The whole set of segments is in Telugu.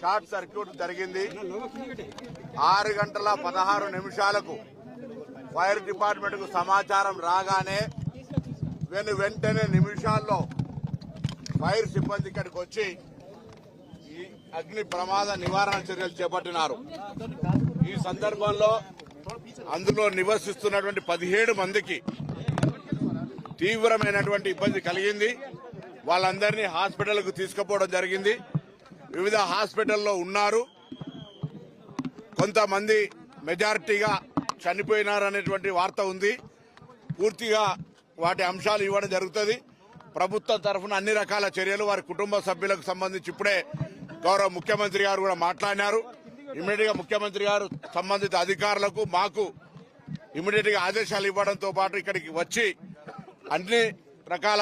షార్ట్ సర్క్యూట్ జరిగింది. 6:16 ఫైర్ డిపార్ట్మెంట్ కు సమాచారం రాగానే వెంటనే నిమిషాల్లో ఫైర్ సిబ్బంది ఇక్కడికి వచ్చి ఈ అగ్ని ప్రమాద నివారణ చర్యలు చేపట్టినారు. ఈ సందర్భంలో అందులో నివసిస్తున్నటువంటి 17 మందికి తీవ్రమైనటువంటి ఇబ్బంది కలిగింది. వాళ్ళందరినీ హాస్పిటల్కు తీసుకుపోవడం జరిగింది. వివిధ హాస్పిటల్లో ఉన్నారు. కొంతమంది మెజారిటీగా చనిపోయినారనేటువంటి వార్త ఉంది. పూర్తిగా వాటి అంశాలు ఇవ్వడం జరుగుతుంది. ప్రభుత్వం తరఫున అన్ని రకాల చర్యలు వారి కుటుంబ సభ్యులకు సంబంధించి ఇప్పుడే గౌరవ ముఖ్యమంత్రి గారు కూడా మాట్లాడినారు. ఇమ్మీడియట్ గా ముఖ్యమంత్రి గారు సంబంధిత అధికారులకు మాకు ఇమ్మీడియట్ గా ఆదేశాలు ఇవ్వడంతో పాటు ఇక్కడికి వచ్చి అన్ని రకాల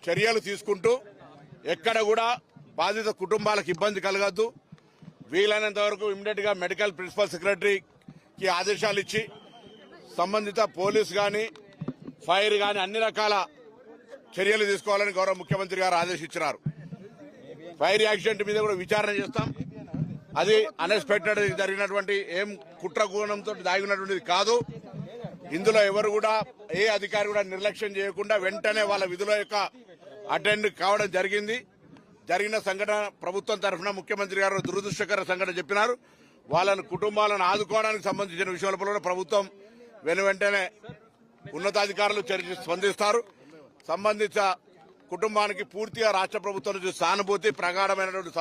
చర్యలు తీసుకుంటూ ఎక్కడ కూడా బాధిత కుటుంబాలకు ఇబ్బంది కలగద్దు, వీలైనంత వరకు ఇమ్మీడియట్ గా మెడికల్ ప్రిన్సిపల్ సెక్రటరీకి ఆదేశాలు ఇచ్చి సంబంధిత పోలీసు గాని ఫైర్ గాని అన్ని రకాల చర్యలు తీసుకోవాలని గౌరవ ముఖ్యమంత్రి గారు ఆదేశించారు. ఫైర్ యాక్సిడెంట్ మీద కూడా విచారణ చేస్తాం. అది అన్ఎక్స్పెక్టెడ్ జరిగినటువంటి ఏం కుట్ర కోణంతో దాగినటువంటిది కాదు. ఇందులో ఎవరు కూడా ఏ అధికారి కూడా నిర్లక్ష్యం చేయకుండా వెంటనే వాళ్ళ విధుల యొక్క అటెండ్ కావడం జరిగింది. జరిగిన సంఘటన ప్రభుత్వం తరఫున ముఖ్యమంత్రి గారు దురదృష్టకర సంఘటన చెప్పినారు. వాళ్ళని కుటుంబాలను ఆదుకోవడానికి సంబంధించిన విషయాలపై కూడా ప్రభుత్వం వెంటనే ఉన్నతాధికారులు స్పందిస్తారు. సంబంధిత కుటుంబానికి పూర్తిగా రాష్ట్ర ప్రభుత్వం నుంచి సానుభూతి ప్రగాఢమైనటువంటి